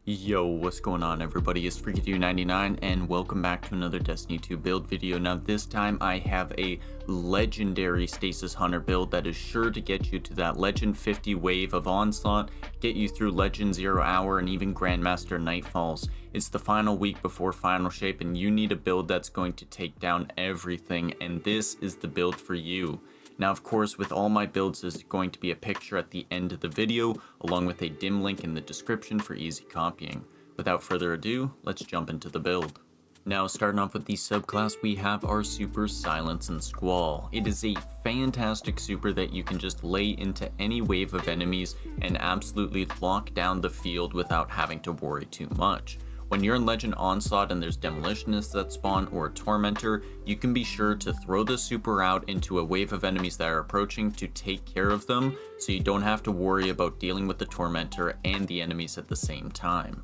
Yo, what's going on everybody? It's FRIGID99 and welcome back to another Destiny 2 build video. Now this time I have a legendary Stasis Hunter build that is sure to get you to that Legend 50 wave of Onslaught, get you through Legend 0 Hour and even Grandmaster Nightfalls. It's the final week before FINALShape and you need a build that's going to take down everything, and this is the build for you. Now of course with all my builds there's going to be a picture at the end of the video along with a dim link in the description for easy copying. Without further ado, let's jump into the build. Now starting off with the subclass, we have our super Silence and Squall. It is a fantastic super that you can just lay into any wave of enemies and absolutely lock down the field without having to worry too much. When you're in Legend Onslaught and there's Demolitionists that spawn or a Tormentor, you can be sure to throw the super out into a wave of enemies that are approaching to take care of them, so you don't have to worry about dealing with the Tormentor and the enemies at the same time.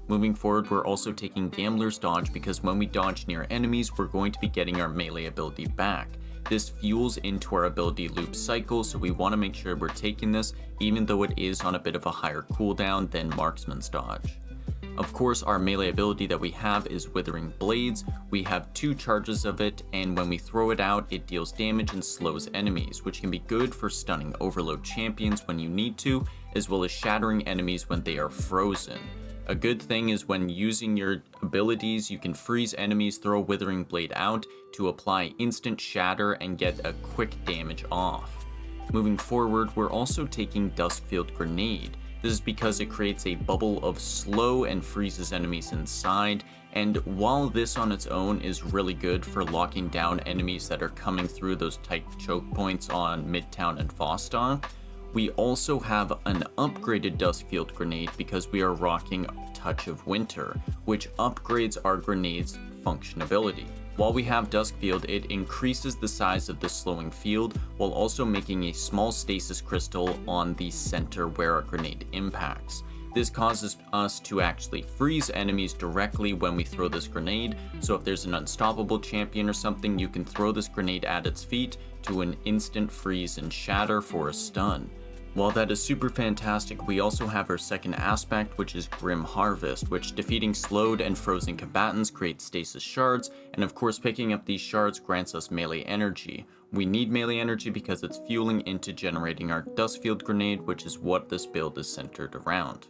Moving forward, we're also taking Gambler's Dodge because when we dodge near enemies, we're going to be getting our melee ability back. This fuels into our ability loop cycle, so we want to make sure we're taking this even though it is on a bit of a higher cooldown than Marksman's Dodge. Of course, our melee ability that we have is Withering Blades. We have 2 charges of it, and when we throw it out, it deals damage and slows enemies, which can be good for stunning overload champions when you need to, as well as shattering enemies when they are frozen. A good thing is when using your abilities, you can freeze enemies, throw Withering Blade out to apply instant shatter and get a quick damage off. Moving forward, we're also taking Duskfield Grenade. This is because it creates a bubble of slow and freezes enemies inside, and while this on its own is really good for locking down enemies that are coming through those tight choke points on Midtown and Vostok, we also have an upgraded Duskfield Grenade because we are rocking Touch of Winter, which upgrades our grenade's functionability. While we have Duskfield, it increases the size of the slowing field while also making a small stasis crystal on the center where our grenade impacts. This causes us to actually freeze enemies directly when we throw this grenade, so if there's an unstoppable champion or something, you can throw this grenade at its feet to an instant freeze and shatter for a stun. While that is super fantastic, we also have our second aspect, which is Grim Harvest, which defeating slowed and frozen combatants creates stasis shards, and of course picking up these shards grants us melee energy. We need melee energy because it's fueling into generating our Duskfield Grenade, which is what this build is centered around.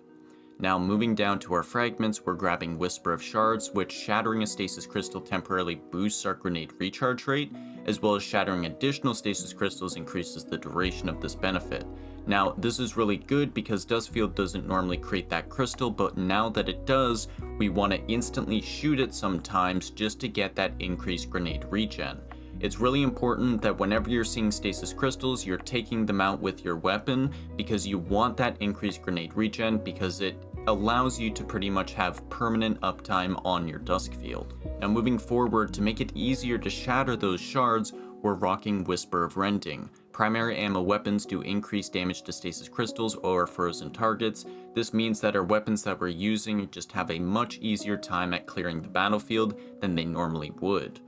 Now moving down to our fragments, we're grabbing Whisper of Shards, which shattering a stasis crystal temporarily boosts our grenade recharge rate, as well as shattering additional stasis crystals increases the duration of this benefit. Now this is really good because Duskfield doesn't normally create that crystal, but now that it does, we want to instantly shoot it sometimes just to get that increased grenade regen. It's really important that whenever you're seeing stasis crystals, you're taking them out with your weapon because you want that increased grenade regen because it allows you to pretty much have permanent uptime on your Duskfield. Now moving forward, to make it easier to shatter those shards, we're rocking Whisper of Rending. Primary ammo weapons do increase damage to stasis crystals or frozen targets. This means that our weapons that we're using just have a much easier time at clearing the battlefield than they normally would.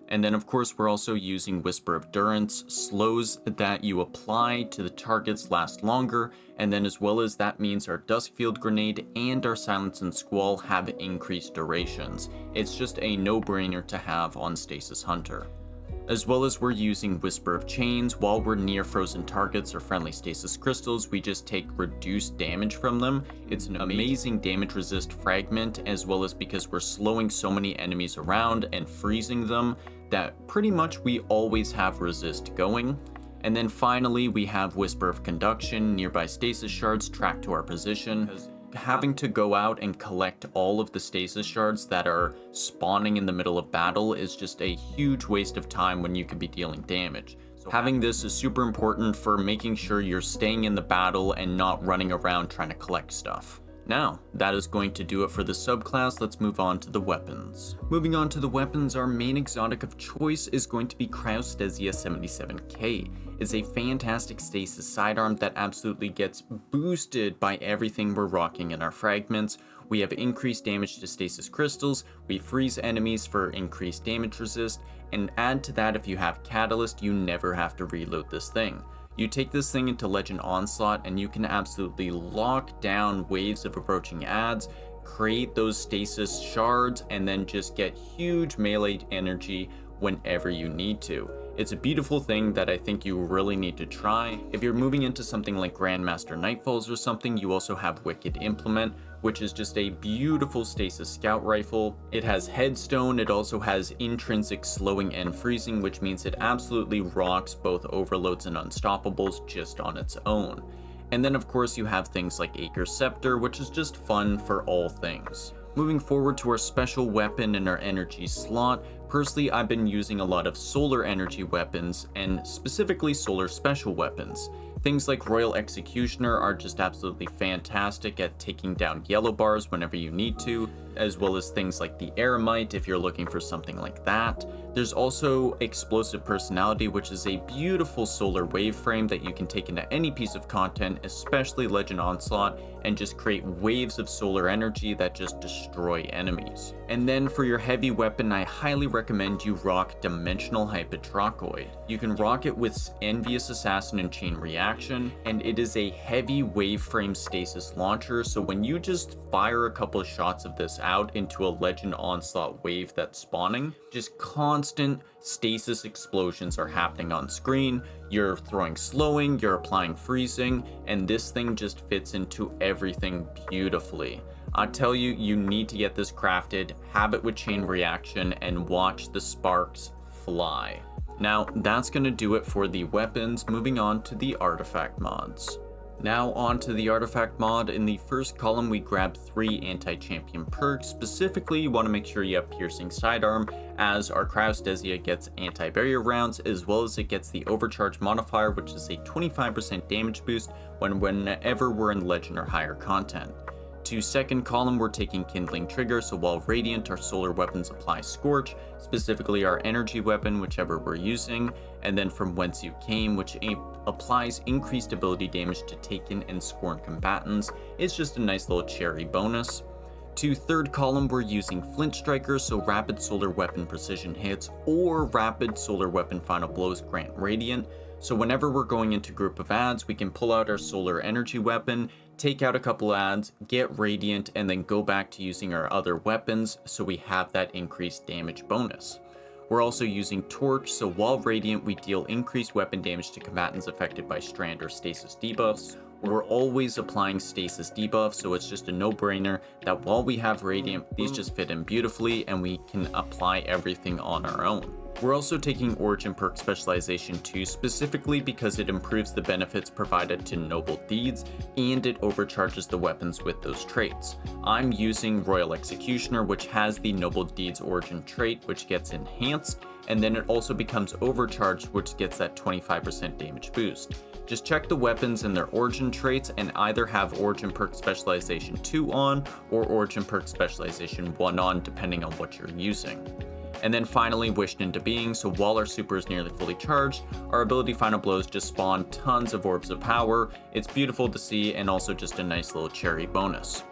And then of course we're also using Whisper of Durance. Slows that you apply to the targets last longer, and then as well as that means our Duskfield Grenade and our Silence and Squall have increased durations. It's just a no-brainer to have on Stasis Hunter. As well as we're using Whisper of Chains. While we're near frozen targets or friendly stasis crystals, we just take reduced damage from them. It's an amazing damage resist fragment, as well as because we're slowing so many enemies around and freezing them that pretty much we always have resist going. And then finally we have Whisper of Conduction. Nearby stasis shards track to our position. Having to go out and collect all of the stasis shards that are spawning in the middle of battle is just a huge waste of time when you could be dealing damage. So having this is super important for making sure you're staying in the battle and not running around trying to collect stuff. Now, that is going to do it for the subclass. Let's move on to the weapons. Moving on to the weapons, our main exotic of choice is going to be Cryostasia 77K. It's a fantastic stasis sidearm that absolutely gets boosted by everything we're rocking in our fragments. We have increased damage to stasis crystals, we freeze enemies for increased damage resist, and add to that if you have Catalyst, you never have to reload this thing. You take this thing into Legend Onslaught and you can absolutely lock down waves of approaching adds, create those stasis shards and then just get huge melee energy whenever you need to. It's a beautiful thing that I think you really need to try. If you're moving into something like Grandmaster Nightfalls or something, you also have Wicked Implement, which is just a beautiful stasis scout rifle. It has headstone, it also has intrinsic slowing and freezing, which means it absolutely rocks both overloads and unstoppables just on its own. And then of course you have things like Acre Scepter, which is just fun for all things. Moving forward to our special weapon in our energy slot, personally I've been using a lot of solar energy weapons and specifically solar special weapons. Things like Royal Executioner are just absolutely fantastic at taking down yellow bars whenever you need to, as well as things like the Eremite if you're looking for something like that. There's also Explosive Personality, which is a beautiful solar wave frame that you can take into any piece of content, especially Legend Onslaught, and just create waves of solar energy that just destroy enemies. And then for your heavy weapon, I highly recommend you rock Dimensional Hypatrochoid. You can rock it with Envious Assassin and Chain Reaction, and it is a heavy wave frame stasis launcher, so when you just fire a couple of shots of this out into a Legend Onslaught wave that's spawning, just constant stasis explosions are happening on screen. You're throwing slowing, you're applying freezing, and this thing just fits into everything beautifully. I tell you, you need to get this crafted, have it with chain reaction, and watch the sparks fly. Now, that's going to do it for the weapons. Moving on to the artifact mods. Now on to the artifact mod. In the first column we grab 3 anti-champion perks. Specifically, you want to make sure you have piercing sidearm, as our Kraus Desia gets anti-barrier rounds, as well as it gets the overcharge modifier, which is a 25% damage boost whenever we're in legend or higher content. To second column, we're taking Kindling Trigger, so while Radiant, our solar weapons apply Scorch, specifically our energy weapon, whichever we're using, and then From Whence You Came, which applies increased ability damage to taken and scorned combatants. It's just a nice little cherry bonus. To third column, we're using Flint Striker, so Rapid Solar Weapon Precision Hits or Rapid Solar Weapon Final Blows grant Radiant. So whenever we're going into group of adds, we can pull out our solar energy weapon, take out a couple adds, get Radiant, and then go back to using our other weapons so we have that increased damage bonus. We're also using Torch, so while Radiant, we deal increased weapon damage to combatants affected by Strand or Stasis debuffs. We're always applying Stasis debuffs, so it's just a no-brainer that while we have Radiant, these just fit in beautifully and we can apply everything on our own. We're also taking Origin Perk Specialization 2 specifically because it improves the benefits provided to Noble Deeds and it overcharges the weapons with those traits. I'm using Royal Executioner, which has the Noble Deeds Origin trait, which gets enhanced, and then it also becomes overcharged, which gets that 25% damage boost. Just check the weapons and their origin traits and either have Origin Perk Specialization 2 on or Origin Perk Specialization 1 on, depending on what you're using. And then finally, Wished into Being, so while our super is nearly fully charged, our ability Final Blows just spawn tons of orbs of power. It's beautiful to see and also just a nice little cherry bonus.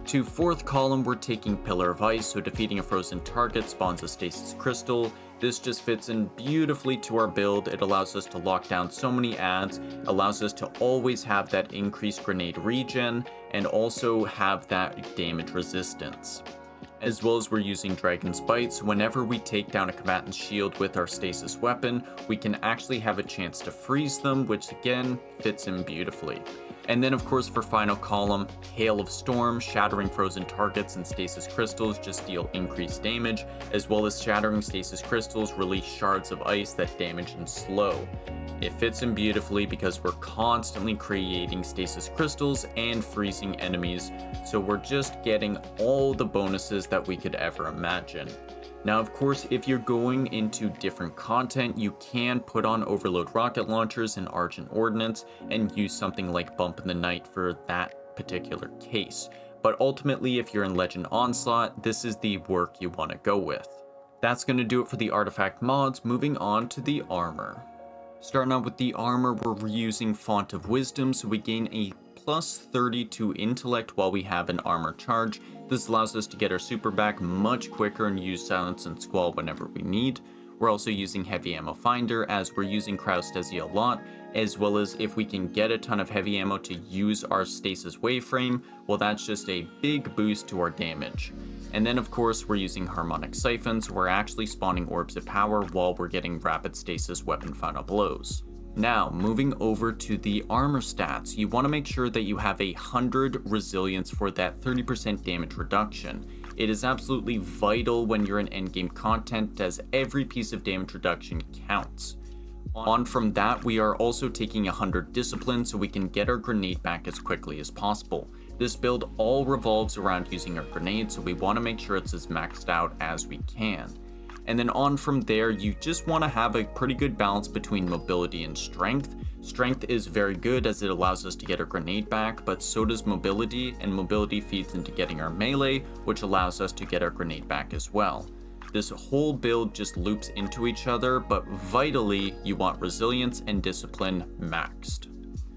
To fourth column, we're taking Pillar of Ice, so defeating a frozen target spawns a Stasis Crystal. This just fits in beautifully to our build. It allows us to lock down so many adds, allows us to always have that increased grenade regen, and also have that damage resistance. As well as we're using Dragon's Bite, so whenever we take down a combatant's shield with our stasis weapon, we can actually have a chance to freeze them, which again, fits in beautifully. And then of course for final column, Hail of Storm, shattering frozen targets and stasis crystals just deal increased damage, as well as shattering stasis crystals release shards of ice that damage and slow. It fits in beautifully because we're constantly creating stasis crystals and freezing enemies, so we're just getting all the bonuses that we could ever imagine. Now of course, if you're going into different content, you can put on Overload rocket launchers and Argent Ordnance and use something like Bump in the Night for that particular case. But ultimately, if you're in Legend Onslaught, this is the work you want to go with. That's going to do it for the artifact mods. Moving on to the armor. Starting out with the armor, we're using Font of Wisdom, so we gain a plus 30 to intellect while we have an armor charge. This allows us to get our super back much quicker and use Silence and Squall whenever we need. We're also using heavy ammo finder as we're using cryostasia a lot, as well as if we can get a ton of heavy ammo to use our stasis waveframe, well that's just a big boost to our damage. And then of course we're using harmonic siphons, we're actually spawning orbs of power while we're getting rapid stasis weapon final blows. Now, moving over to the armor stats, you want to make sure that you have 100 resilience for that 30% damage reduction. It is absolutely vital when you're in endgame content as every piece of damage reduction counts. On from that, we are also taking 100 discipline so we can get our grenade back as quickly as possible. This build all revolves around using our grenade, so we want to make sure it's as maxed out as we can. And then on from there, you just want to have a pretty good balance between mobility and strength. Strength is very good as it allows us to get our grenade back, but so does mobility, and mobility feeds into getting our melee, which allows us to get our grenade back as well. This whole build just loops into each other, but vitally, you want resilience and discipline maxed.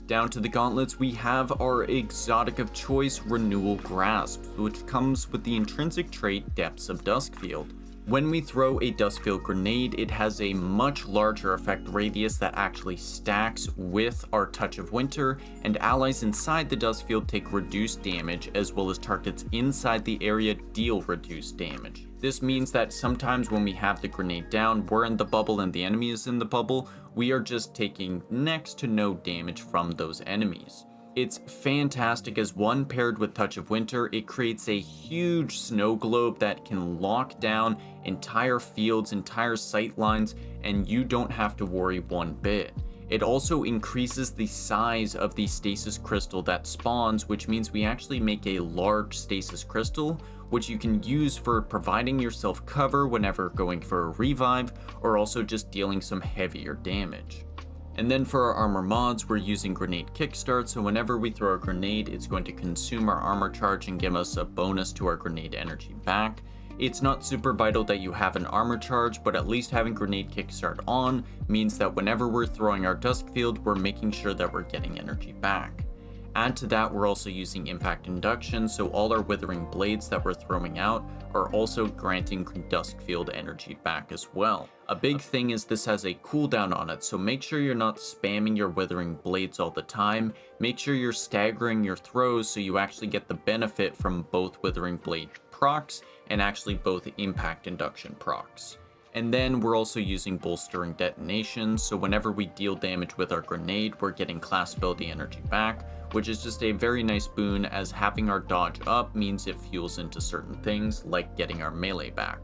Down to the gauntlets, we have our exotic of choice, Renewal Grasp, which comes with the intrinsic trait Depths of Duskfield. When we throw a Duskfield grenade, it has a much larger effect radius that actually stacks with our Touch of Winter, and allies inside the Duskfield take reduced damage, as well as targets inside the area deal reduced damage. This means that sometimes when we have the grenade down, we're in the bubble and the enemy is in the bubble, we are just taking next to no damage from those enemies. It's fantastic as one paired with Touch of Winter, it creates a huge snow globe that can lock down entire fields, entire sight lines, and you don't have to worry one bit. It also increases the size of the stasis crystal that spawns, which means we actually make a large stasis crystal, which you can use for providing yourself cover whenever going for a revive, or also just dealing some heavier damage. And then for our armor mods, we're using grenade kickstart, so whenever we throw a grenade, it's going to consume our armor charge and give us a bonus to our grenade energy back. It's not super vital that you have an armor charge, but at least having grenade kickstart on means that whenever we're throwing our Duskfield, we're making sure that we're getting energy back. Add to that, we're also using impact induction, so all our withering blades that we're throwing out are also granting Duskfield energy back as well. A big thing is this has a cooldown on it, so make sure you're not spamming your withering blades all the time. Make sure you're staggering your throws so you actually get the benefit from both withering blade procs and actually both impact induction procs. And then we're also using bolstering detonation, so whenever we deal damage with our grenade, we're getting class ability energy back, which is just a very nice boon as having our dodge up means it fuels into certain things like getting our melee back.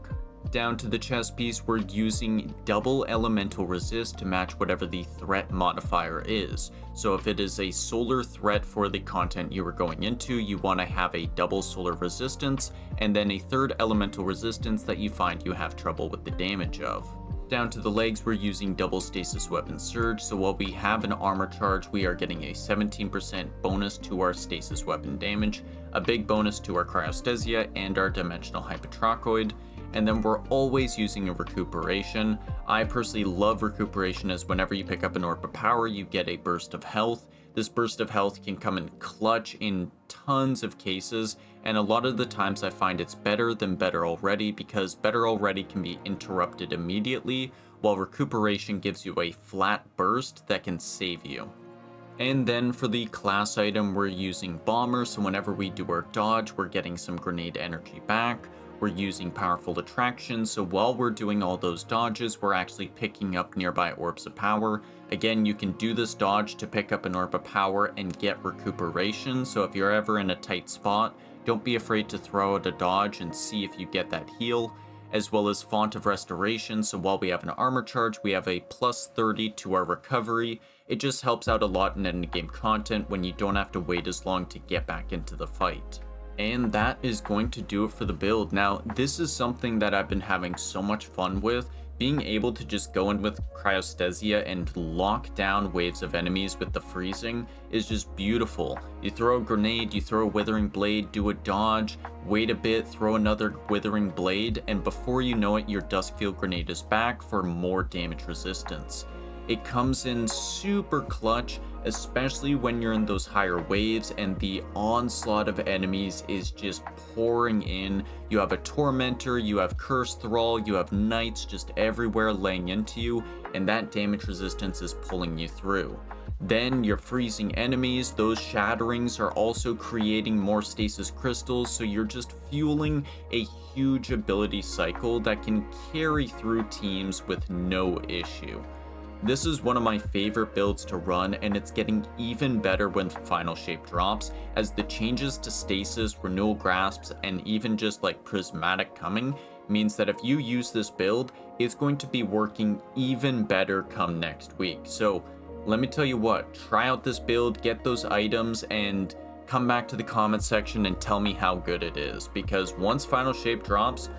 Down to the chest piece, we're using double elemental resist to match whatever the threat modifier is. So if it is a solar threat for the content you are going into, you want to have a double solar resistance and then a third elemental resistance that you find you have trouble with the damage of. Down to the legs, we're using double stasis weapon surge, so while we have an armor charge, we are getting a 17% bonus to our stasis weapon damage, a big bonus to our cryostasia and our dimensional hypotrochoid, and then we're always using a recuperation. I personally love recuperation as whenever you pick up an orb of power, you get a burst of health. This burst of health can come in clutch in tons of cases, and a lot of the times I find it's better than better already because better already can be interrupted immediately, while recuperation gives you a flat burst that can save you. And then for the class item, we're using bomber, so whenever we do our dodge, we're getting some grenade energy back. We're using powerful attraction, so while we're doing all those dodges, we're actually picking up nearby orbs of power. Again, you can do this dodge to pick up an orb of power and get recuperation, so if you're ever in a tight spot, don't be afraid to throw out a dodge and see if you get that heal, as well as Font of Restoration, so while we have an armor charge, we have a plus 30 to our recovery. It just helps out a lot in endgame content when you don't have to wait as long to get back into the fight. And that is going to do it for the build. Now, this is something that I've been having so much fun with. Being able to just go in with cryostasia and lock down waves of enemies with the freezing is just beautiful. You throw a grenade, you throw a withering blade, do a dodge, wait a bit, throw another withering blade, and before you know it, your Duskfield grenade is back for more damage resistance. It comes in super clutch, especially when you're in those higher waves and the onslaught of enemies is just pouring in. You have a Tormentor, you have Curse Thrall, you have Knights just everywhere laying into you, and that damage resistance is pulling you through. Then you're freezing enemies, those shatterings are also creating more stasis crystals, so you're just fueling a huge ability cycle that can carry through teams with no issue. This is one of my favorite builds to run, and it's getting even better when FINALShape drops, as the changes to Stasis, Renewal Grasps, and even just like Prismatic coming means that if you use this build, it's going to be working even better come next week. So let me tell you what, try out this build, get those items, and come back to the comment section and tell me how good it is, because once FINALShape drops,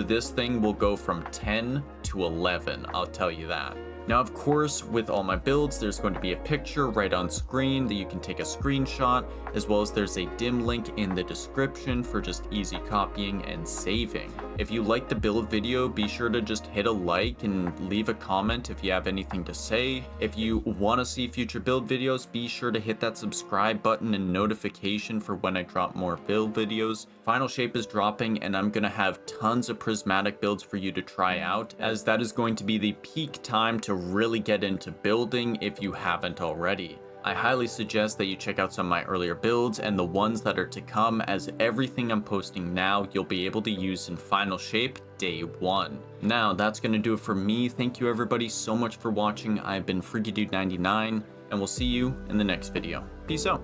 this thing will go from 10 to 11, I'll tell you that. Now, of course, with all my builds, there's going to be a picture right on screen that you can take a screenshot, as well as there's a dim link in the description for just easy copying and saving. If you like the build video, be sure to just hit a like and leave a comment if you have anything to say. If you want to see future build videos, be sure to hit that subscribe button and notification for when I drop more build videos. FINALShape is dropping, and I'm going to have tons of prismatic builds for you to try out, as that is going to be the peak time to really get into building if you haven't already. I highly suggest that you check out some of my earlier builds and the ones that are to come, as everything I'm posting now you'll be able to use in FINALShape day one. Now that's going to do it for me. Thank you everybody so much for watching. I've been FRIGID99, and we'll see you in the next video. Peace out.